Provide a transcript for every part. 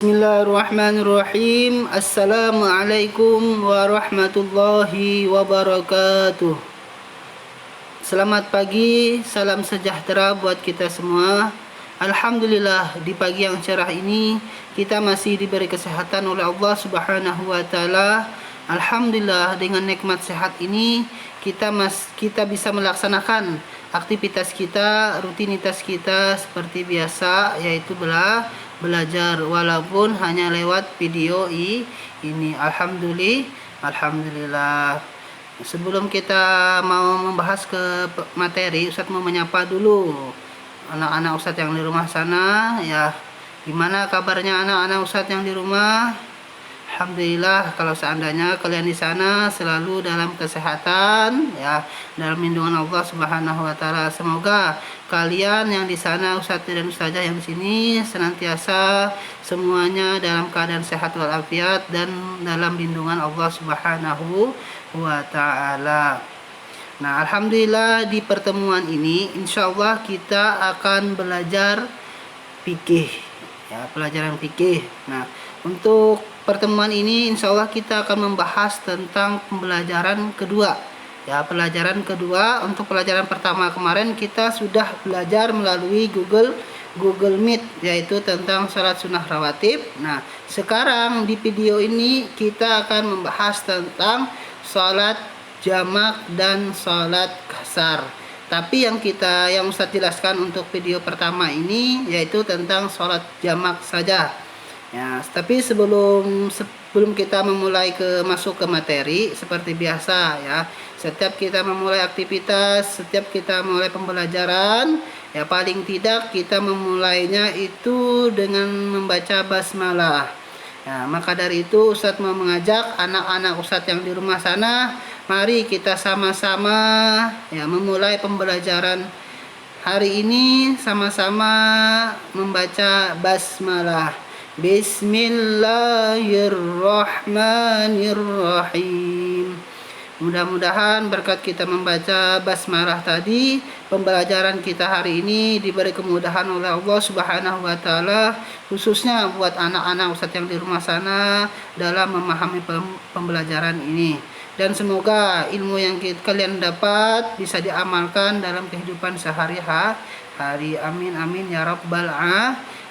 Bismillahirrahmanirrahim. Assalamualaikum warahmatullahi wabarakatuh. Selamat pagi, salam sejahtera buat kita semua. Alhamdulillah, di pagi yang cerah ini kita masih diberi kesehatan oleh Allah Subhanahu wa taala. Alhamdulillah, dengan nikmat sehat ini kita bisa melaksanakan aktivitas kita, rutinitas kita seperti biasa, yaitu belajar walaupun hanya lewat video ini. Alhamdulillah. Sebelum kita mau membahas ke materi, Ustadz mau menyapa dulu anak-anak Ustadz yang di rumah sana ya. Gimana kabarnya anak-anak Ustadz yang di rumah? Alhamdulillah, kalau seandainya kalian di sana selalu dalam kesehatan ya, dalam lindungan Allah Subhanahu wa taala. Semoga kalian yang di sana, Ustadz dan Ustazah yang di sini, senantiasa semuanya dalam keadaan sehat walafiat dan dalam lindungan Allah Subhanahu wa taala. Nah, alhamdulillah di pertemuan ini insyaallah kita akan belajar fikih ya, pelajaran fikih. Nah, untuk pertemuan ini insyaallah kita akan membahas tentang pembelajaran kedua ya, pelajaran kedua. Untuk pelajaran pertama kemarin kita sudah belajar melalui Google Meet, yaitu tentang sholat sunnah rawatib. Nah, sekarang di video ini kita akan membahas tentang sholat jamak dan sholat kasar. Tapi yang Ustadz jelaskan untuk video pertama ini yaitu tentang sholat jamak saja ya. Tapi sebelum kita masuk ke materi, seperti biasa ya, setiap kita memulai aktivitas, setiap kita mulai pembelajaran ya, paling tidak kita memulainya itu dengan membaca basmalah ya. Maka dari itu Ustadz mau mengajak anak-anak Ustadz yang di rumah sana, mari kita sama-sama ya memulai pembelajaran hari ini, sama-sama membaca basmalah. Bismillahirrahmanirrahim. Mudah-mudahan berkat kita membaca basmalah tadi, pembelajaran kita hari ini diberi kemudahan oleh Allah Subhanahu wa taala, khususnya buat anak-anak Ustadz yang di rumah sana dalam memahami pembelajaran ini. Dan semoga ilmu yang kalian dapat bisa diamalkan dalam kehidupan sehari-hari. Amin amin ya rabbal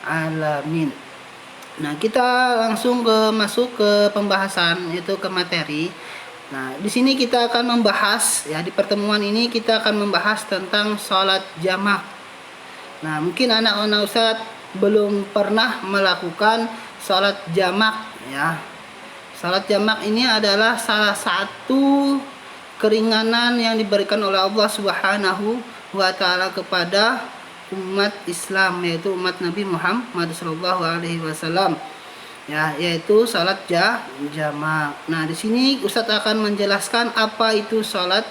alamin. Nah, kita langsung masuk ke pembahasan, yaitu ke materi. Nah, di sini kita akan membahas ya, di pertemuan ini kita akan membahas tentang sholat jamak. Nah, mungkin anak-anak Ustadz belum pernah melakukan sholat jamak ya. Sholat jamak ini adalah salah satu keringanan yang diberikan oleh Allah Subhanahu wa taala kepada umat Islam, yaitu umat Nabi Muhammad SAW ya, yaitu salat jamak. Nah, di sini Ustadz akan menjelaskan apa itu salat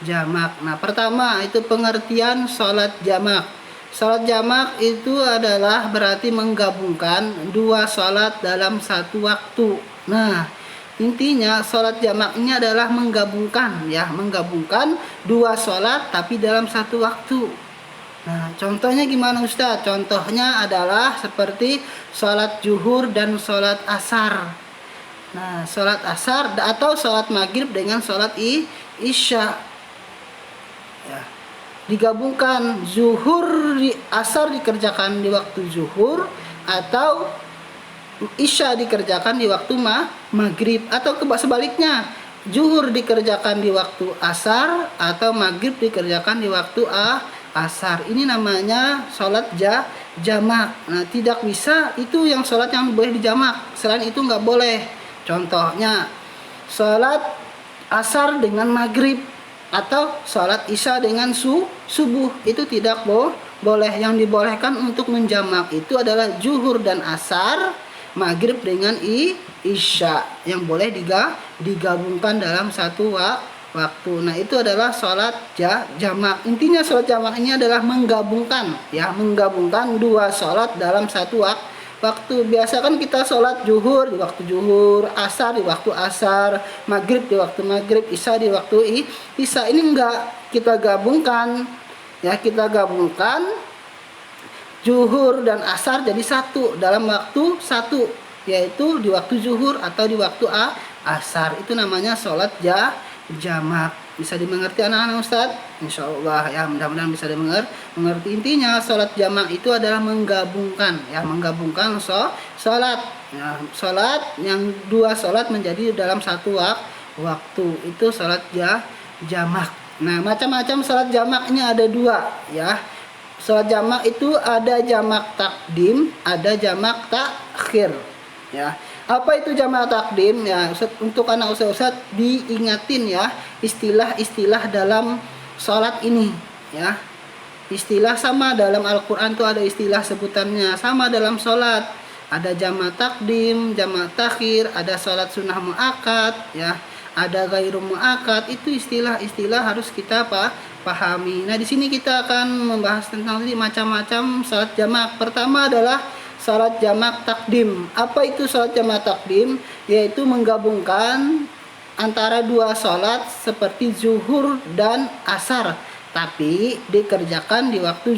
jamak. Nah, pertama itu pengertian salat jamak. Salat jamak itu adalah berarti menggabungkan dua salat dalam satu waktu. Nah, intinya salat jamak ini adalah menggabungkan dua salat tapi dalam satu waktu. Nah, contohnya gimana Ustadz? Contohnya adalah seperti sholat zuhur dan sholat asar. Nah, sholat asar atau sholat maghrib dengan sholat isya ya, digabungkan. Asar dikerjakan di waktu zuhur, atau isya dikerjakan di waktu maghrib, atau sebaliknya, zuhur dikerjakan di waktu asar atau maghrib dikerjakan di waktu asar. Ini namanya sholat jamak. Nah, tidak bisa, itu yang sholat yang boleh dijamak, selain itu nggak boleh. Contohnya sholat asar dengan maghrib atau sholat isya dengan subuh, itu tidak boleh. Yang dibolehkan untuk menjamak itu adalah zuhur dan asar, maghrib dengan isya, yang boleh digabungkan dalam satu waktu. Nah, itu adalah sholat jamak. Intinya sholat jamak ini adalah menggabungkan dua sholat dalam satu waktu. Biasa kan kita sholat zuhur di waktu zuhur, asar di waktu asar, maghrib di waktu maghrib, isya di waktu isya. Ini enggak, kita gabungkan zuhur dan asar jadi satu dalam waktu satu, yaitu di waktu zuhur atau di waktu asar. Itu namanya sholat jamak. Bisa dimengerti anak-anak Ustadz? Insya Allah ya, mudah-mudahan bisa dimengerti. Intinya sholat jamak itu adalah menggabungkan ya, menggabungkan sholat ya, sholat yang dua sholat menjadi dalam satu waktu. Itu sholat jamak. Nah, macam-macam sholat jamaknya ada dua ya. Sholat jamak itu ada jamak takdim, ada jamak takhir ya. Apa itu jamak takdim ya? Untuk anak ustaz diingatin ya istilah-istilah dalam sholat ini ya. Istilah sama dalam Al-Quran tuh ada istilah sebutannya, sama dalam sholat. Ada jamak takdim, jamak takhir, ada sholat sunnah muakkad ya, ada ghairu muakkad. Itu istilah-istilah harus kita pahami. Nah, di sini kita akan membahas tentang macam-macam salat jamak. Pertama adalah salat jamak takdim. Apa itu salat jamak takdim? Yaitu menggabungkan antara dua salat seperti zuhur dan asar, tapi dikerjakan di waktu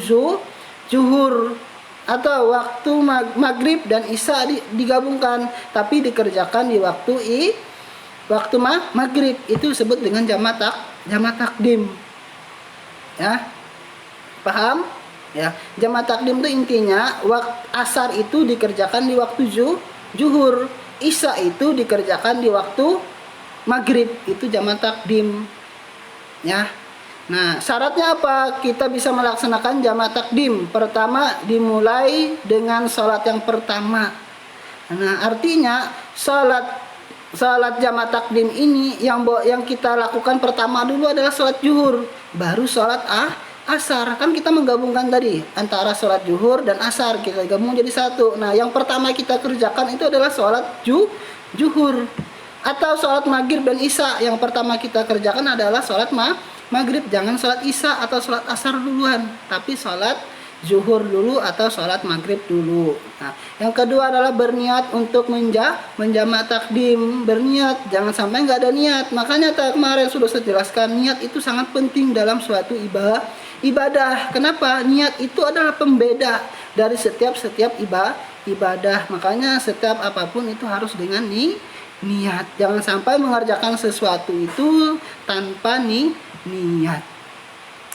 zuhur, atau waktu maghrib dan isya digabungkan tapi dikerjakan di waktu maghrib. Itu disebut dengan jamak takdim. Ya, paham ya? Jamak takdim itu intinya waktu asar itu dikerjakan di waktu zuhur, isya itu dikerjakan di waktu maghrib. Itu jamak takdim ya. Nah, syaratnya apa kita bisa melaksanakan jamak takdim? Pertama, dimulai dengan sholat yang pertama. Nah, artinya Salat jamak takdim ini yang kita lakukan pertama dulu adalah sholat zuhur, baru sholat asar. Kan kita menggabungkan tadi antara sholat zuhur dan asar, kita gabung jadi satu. Nah, yang pertama kita kerjakan itu adalah sholat zuhur. Atau sholat maghrib dan isya, yang pertama kita kerjakan adalah sholat maghrib. Jangan sholat isya atau sholat asar duluan, tapi sholat zuhur dulu atau sholat maghrib dulu. Nah, yang kedua adalah berniat untuk menjamak takdim. Berniat, jangan sampai nggak ada niat. Makanya kemarin sudah saya jelaskan, niat itu sangat penting dalam suatu ibadah. Kenapa? Niat itu adalah pembeda dari setiap ibadah. Makanya setiap apapun itu harus dengan niat. Jangan sampai mengerjakan sesuatu itu tanpa niat.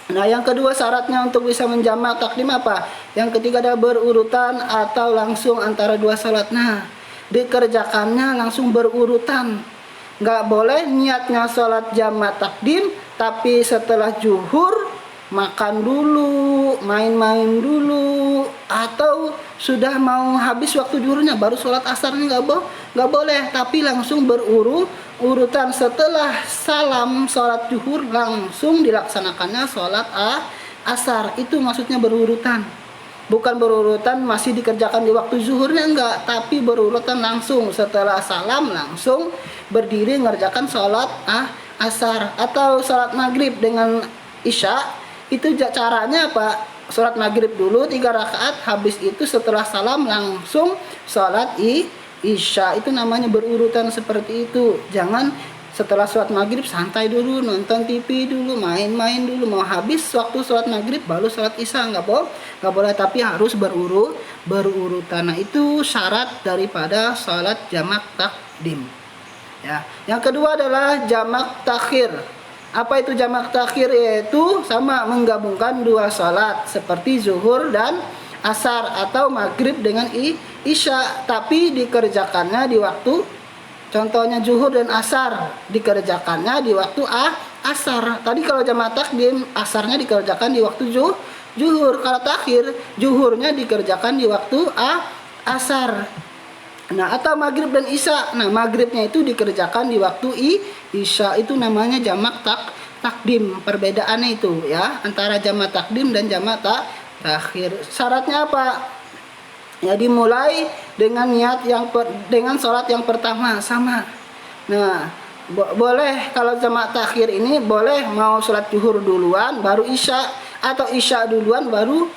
Nah, yang kedua syaratnya untuk bisa menjamak takdim apa? Yang ketiga adalah berurutan atau langsung antara dua salat. Nah, dikerjakannya langsung berurutan. Nggak boleh niatnya salat jamak takdim, tapi setelah zuhur makan dulu, main-main dulu, atau sudah mau habis waktu zuhurnya baru sholat asarnya nggak boleh, tapi langsung urutan setelah salam sholat zuhur langsung dilaksanakannya sholat asar. Itu maksudnya berurutan, bukan berurutan masih dikerjakan di waktu zuhurnya, enggak, tapi berurutan langsung setelah salam langsung berdiri mengerjakan sholat asar. Atau sholat maghrib dengan isya, itu caranya apa? Sholat maghrib dulu 3 rakaat, habis itu setelah salam langsung sholat isya. Itu namanya berurutan seperti itu. Jangan setelah sholat maghrib santai dulu, nonton TV dulu, main-main dulu, mau habis waktu sholat maghrib baru sholat isya, nggak boleh, tapi harus berurutan. Nah, itu syarat daripada sholat jamak takdim ya. Yang kedua adalah jamak takhir. Apa itu jamak takhir? Yaitu sama menggabungkan dua sholat seperti zuhur dan asar atau maghrib dengan isya, tapi dikerjakannya di waktu, contohnya zuhur dan asar dikerjakannya di waktu asar. Tadi kalau jamak takdim, asarnya dikerjakan di waktu zuhur. Kalau takhir, zuhurnya dikerjakan di waktu asar. Nah, atau maghrib dan isya. Nah, maghribnya itu dikerjakan di waktu isya. Itu namanya jamak takdim. Perbedaannya itu ya antara jamak takdim dan jamak takhir. Syaratnya apa? Ya, dimulai dengan niat dengan sholat yang pertama sama. Nah, boleh kalau jamak takhir ini boleh mau sholat zuhur duluan baru isya, atau isya duluan baru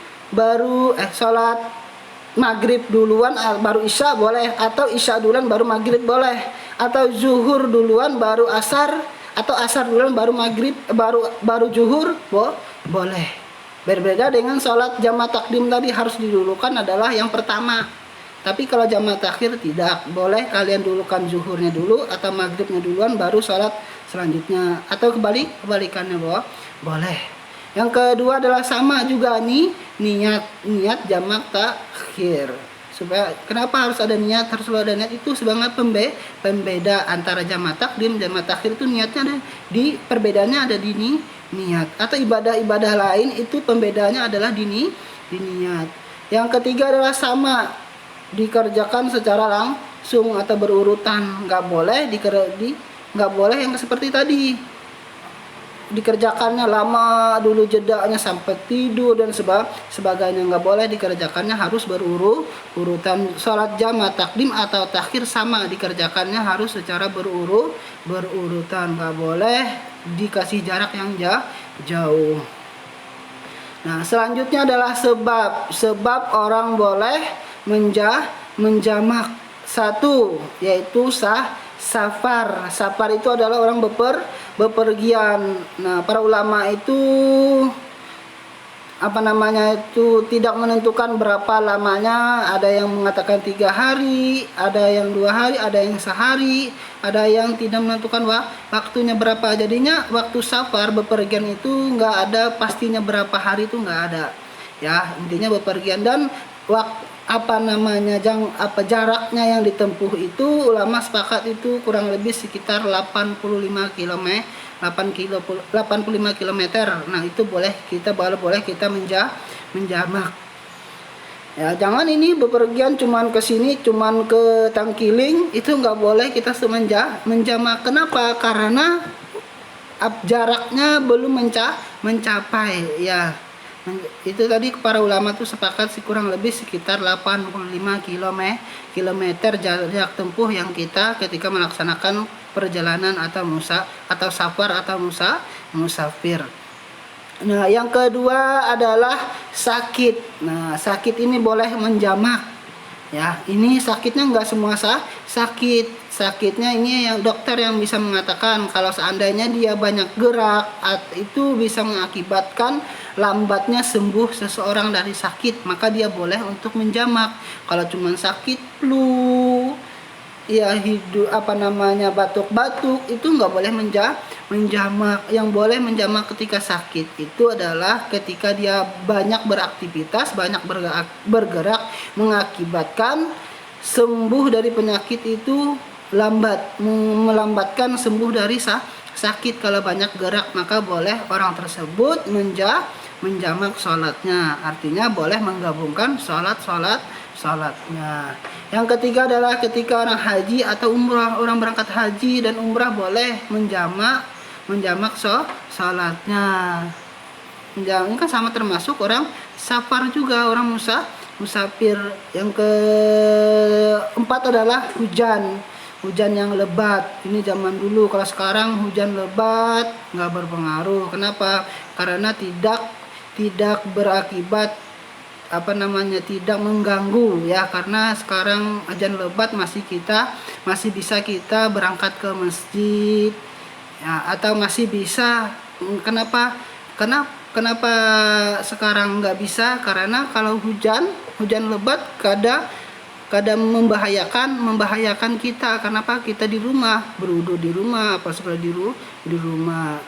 sholat maghrib duluan baru isya boleh, atau isya duluan baru maghrib boleh, atau zuhur duluan baru asar, atau asar duluan baru maghrib baru zuhur boleh Berbeda dengan sholat jamaah takdim tadi, harus didulukan adalah yang pertama. Tapi kalau jamaah takhir tidak, boleh kalian dulukan zuhurnya dulu atau maghribnya duluan baru sholat selanjutnya, atau kebalikannya boleh. Yang kedua adalah sama juga nih, niat jamaah takhir. Supaya kenapa harus ada niat, harus ada niat itu sebagai pembeda antara jamaah takdim jamaah takhir. Itu niatnya ada di perbedaannya, ada di niat. Atau ibadah-ibadah lain itu pembedanya adalah di niat. Yang ketiga adalah sama, dikerjakan secara langsung atau berurutan. Nggak boleh yang seperti tadi, dikerjakannya lama dulu, jedanya sampai tidur dan sebagainya. Nggak boleh dikerjakannya, harus berurutan. Sholat jamaah takdim atau takhir sama, dikerjakannya harus secara berurutan. Nggak boleh dikasih jarak yang jauh. Nah, selanjutnya adalah sebab orang boleh menjamak. Satu, yaitu safar. Safar itu adalah orang bepergian. Nah, para ulama itu tidak menentukan berapa lamanya. Ada yang mengatakan 3 hari, ada yang 2 hari, ada yang sehari, ada yang tidak menentukan waktunya berapa. Jadinya waktu safar bepergian itu nggak ada pastinya berapa hari, itu nggak ada. Ya, intinya bepergian. Dan jaraknya yang ditempuh itu ulama sepakat itu kurang lebih sekitar 85 km. Nah, itu boleh kita menjamak. Ya, jangan ini bepergian cuman ke sini, cuman ke Tangkiling, itu nggak boleh kita menjamak. Kenapa? Karena jaraknya belum mencapai ya. Itu tadi para ulama tuh sepakat kurang lebih sekitar 85 km jarak tempuh yang kita ketika melaksanakan perjalanan atau safar atau musafir. Nah, yang kedua adalah sakit. Nah, sakit ini boleh menjamak. Ya, ini sakitnya nggak semua sakit. Sakitnya ini yang dokter yang bisa mengatakan kalau seandainya dia banyak gerak, itu bisa mengakibatkan lambatnya sembuh seseorang dari sakit, maka dia boleh untuk menjamak. Kalau cuma sakit flu, ya batuk-batuk, itu nggak boleh menjamak. Yang boleh menjamak ketika sakit itu adalah ketika dia banyak beraktivitas, banyak bergerak, mengakibatkan sembuh dari penyakit itu melambatkan sembuh dari sakit. Kalau banyak gerak, maka boleh orang tersebut menjamak sholatnya. Artinya boleh menggabungkan sholatnya. Yang ketiga adalah ketika orang haji atau umrah. Orang berangkat haji dan umrah boleh menjamak sholatnya. Ini kan sama termasuk orang safar juga, orang musafir. Yang keempat adalah hujan yang lebat. Ini zaman dulu, kalau sekarang hujan lebat nggak berpengaruh. Kenapa? Karena tidak berakibat tidak mengganggu ya, karena sekarang hujan lebat masih bisa kita berangkat ke masjid ya, atau masih bisa. Kenapa sekarang nggak bisa? Karena kalau hujan lebat kadang membahayakan kita. Kenapa? Kita di rumah, berwudu di rumah, di rumah.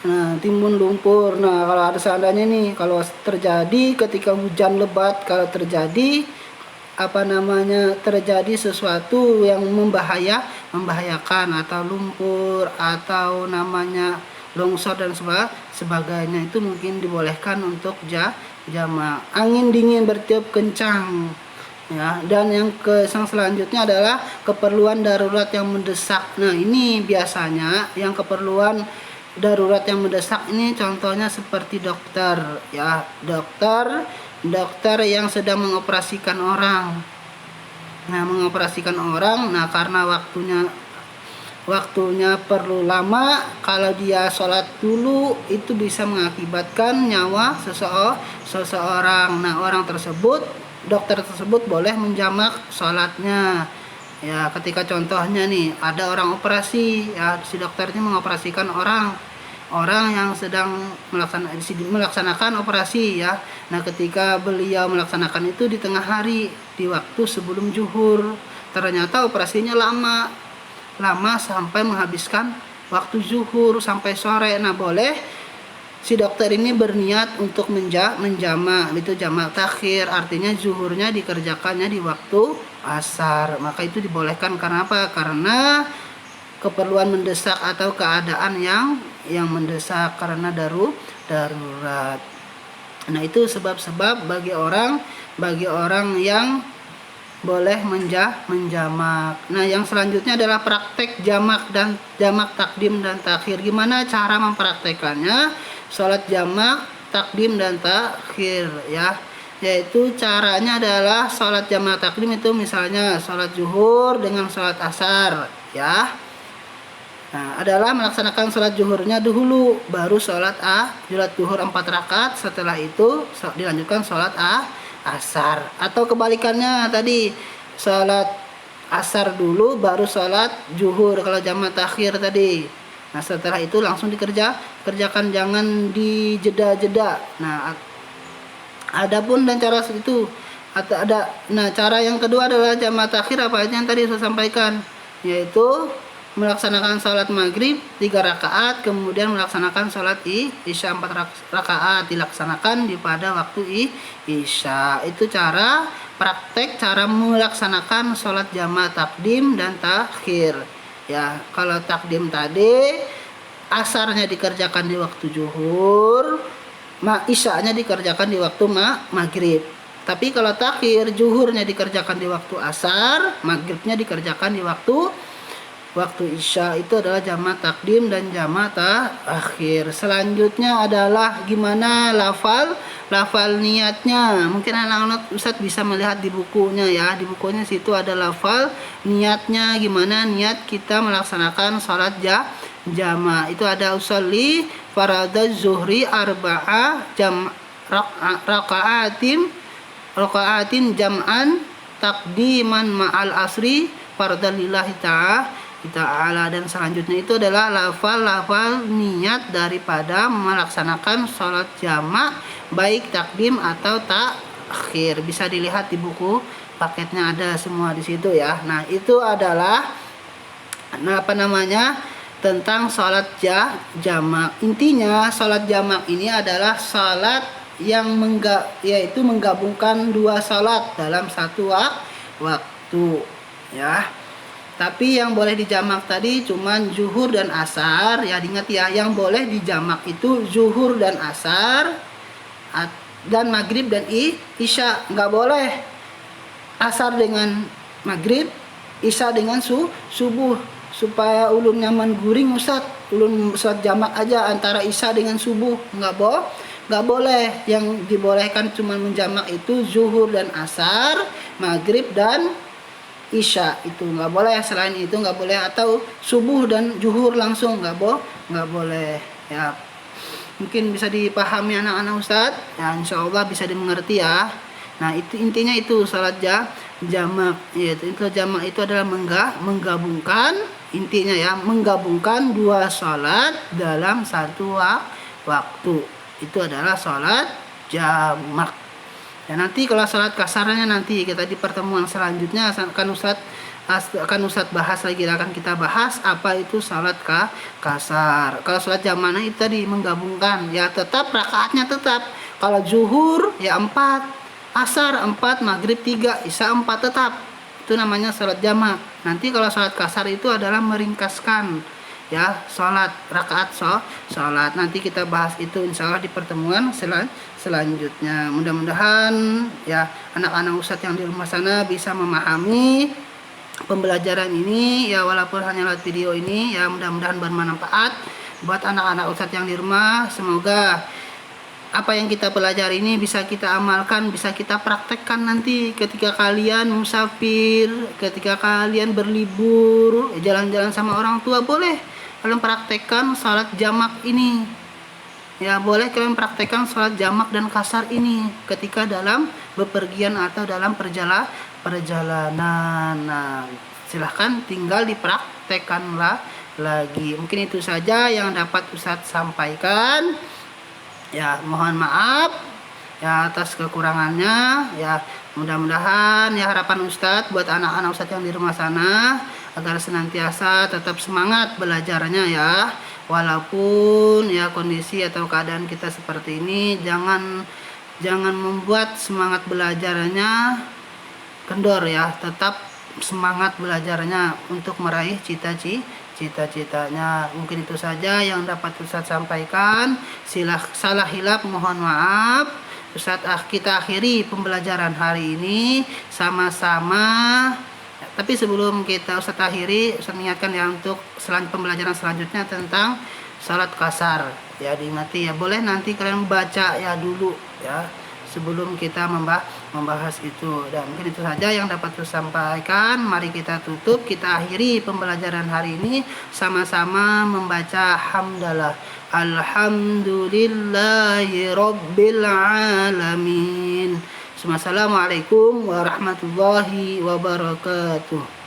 Nah, timbun lumpur. Nah, kalau ada seandainya nih, kalau terjadi ketika hujan lebat, kalau terjadi terjadi sesuatu yang membahayakan, atau lumpur, atau longsor dan sebagainya, itu mungkin dibolehkan untuk jamak. Angin dingin bertiup kencang ya. Dan yang selanjutnya adalah keperluan darurat yang mendesak. Nah, ini biasanya yang keperluan darurat yang mendesak ini contohnya seperti dokter ya, dokter yang sedang mengoperasikan orang. Nah, karena waktunya perlu lama, kalau dia sholat dulu itu bisa mengakibatkan nyawa seseorang. Nah, dokter tersebut boleh menjamak sholatnya ya. Ketika contohnya nih, ada orang operasi ya, si dokternya mengoperasikan orang orang yang sedang melaksanakan operasi ya. Nah, ketika beliau melaksanakan itu di tengah hari, di waktu sebelum zuhur, ternyata operasinya lama sampai menghabiskan waktu zuhur sampai sore. Nah, boleh si dokter ini berniat untuk menjamak, itu jamak takhir, artinya zuhurnya dikerjakannya di waktu asar. Maka itu dibolehkan. Karena apa? Karena keperluan mendesak atau keadaan yang mendesak, karena darurat. Nah, itu sebab-sebab bagi orang yang boleh menjamak. Nah, yang selanjutnya adalah praktek jamak takdim dan takhir. Gimana cara mempraktekannya? Sholat jamak takdim dan takhir ya. Yaitu caranya adalah sholat jamak takdim itu misalnya sholat zuhur dengan sholat asar ya. Nah, adalah melaksanakan sholat zuhurnya dahulu, baru sholat zuhur 4 rakaat, setelah itu dilanjutkan sholat asar. Atau kebalikannya tadi, sholat asar dulu, baru sholat zuhur, kalau jamak takhir tadi. Nah, setelah itu langsung kerjakan, jangan dijeda-jeda. Nah, adapun dan cara itu, nah cara yang kedua adalah jamak takhir apa aja yang tadi saya sampaikan, yaitu melaksanakan sholat maghrib 3 rakaat, kemudian melaksanakan sholat isya 4 rakaat, dilaksanakan pada waktu isya. Itu praktek cara melaksanakan sholat jamak takdim dan takhir ya. Kalau takdim tadi asarnya dikerjakan di waktu zuhur, isyanya dikerjakan di waktu maghrib. Tapi kalau takhir, zuhurnya dikerjakan di waktu asar, maghribnya dikerjakan di waktu isya. Itu adalah jamak takdim dan jamak takhir. Selanjutnya adalah gimana lafal niatnya. Mungkin anak-anak Ustadz bisa melihat di bukunya ya. Di bukunya situ ada lafal niatnya, gimana niat kita melaksanakan sholat jamak. Itu ada usolli faradaz zuhri arba'a raka'atin jam'an takdiman ma'al asri fardalillahi ta'ala. Dan selanjutnya itu adalah lafal niat daripada melaksanakan sholat jamak, baik takdim atau takhir. Bisa dilihat di buku paketnya, ada semua di situ ya. Nah, itu adalah tentang sholat jamak. Intinya sholat jamak ini adalah sholat yang yaitu menggabungkan 2 sholat dalam satu waktu ya. Tapi yang boleh dijamak tadi cuman zuhur dan asar ya, diingat ya, yang boleh dijamak itu zuhur dan asar dan maghrib dan isya. Nggak boleh asar dengan maghrib, isya dengan subuh, supaya ulun nyaman guring Ustadz, ulun sholat jamak aja antara isya dengan subuh. Nggak boleh. Yang dibolehkan cuma menjamak itu zuhur dan asar, maghrib dan isya, itu nggak boleh. Selain itu nggak boleh, atau subuh dan zuhur langsung nggak boleh ya. Mungkin bisa dipahami anak-anak Ustadz ya, insya Allah bisa dimengerti ya. Nah, itu intinya, itu salat jamak yaitu jamak itu adalah menggabungkan, intinya ya, menggabungkan 2 salat dalam satu waktu. Itu adalah salat jamak. Ya, nanti kalau sholat kasarnya nanti kita di pertemuan selanjutnya akan Ustadz bahas lagi, akan kita bahas apa itu sholat kasar. Kalau sholat jamaknya itu tadi menggabungkan ya, tetap rakaatnya tetap. Kalau zuhur ya 4, asar 4, maghrib 3, isya 4 tetap. Itu namanya sholat jamak. Nanti kalau sholat kasar itu adalah meringkaskan ya, sholat rakaat sholat. Nanti kita bahas itu insya Allah di pertemuan selanjutnya. Mudah-mudahan ya anak-anak Ustadz yang di rumah sana bisa memahami pembelajaran ini ya, walaupun hanya lewat video ini ya. Mudah-mudahan bermanfaat buat anak-anak Ustadz yang di rumah. Semoga apa yang kita pelajari ini bisa kita amalkan, bisa kita praktekkan nanti ketika kalian musafir, ketika kalian berlibur, jalan-jalan sama orang tua. Boleh kalian praktekkan salat jamak ini ya, boleh kalian praktekkan salat jamak dan kasar ini ketika dalam bepergian atau dalam perjalanan. Nah, silahkan tinggal dipraktekkanlah lagi. Mungkin itu saja yang dapat Ustadz sampaikan. Ya, mohon maaf ya atas kekurangannya. Ya, mudah-mudahan ya harapan Ustadz buat anak-anak Ustadz yang di rumah sana agar senantiasa tetap semangat belajarnya ya. Walaupun ya kondisi atau keadaan kita seperti ini, jangan membuat semangat belajarnya kendor ya. Tetap semangat belajarnya untuk meraih cita-citanya. Mungkin itu saja yang dapat Ustadz sampaikan. Salah hilaf mohon maaf. Kita akhiri pembelajaran hari ini sama-sama. Tapi sebelum kita Ustadz akhiri, Ustadz mengingatkan ya untuk pembelajaran selanjutnya tentang salat kasar. Ya diingati ya, boleh nanti kalian baca ya dulu ya sebelum kita membahas itu. Dan mungkin itu saja yang dapat saya sampaikan. Mari kita tutup, kita akhiri pembelajaran hari ini sama-sama membaca hamdalah. Alhamdulillahi rabbil alamin. Assalamualaikum warahmatullahi wabarakatuh.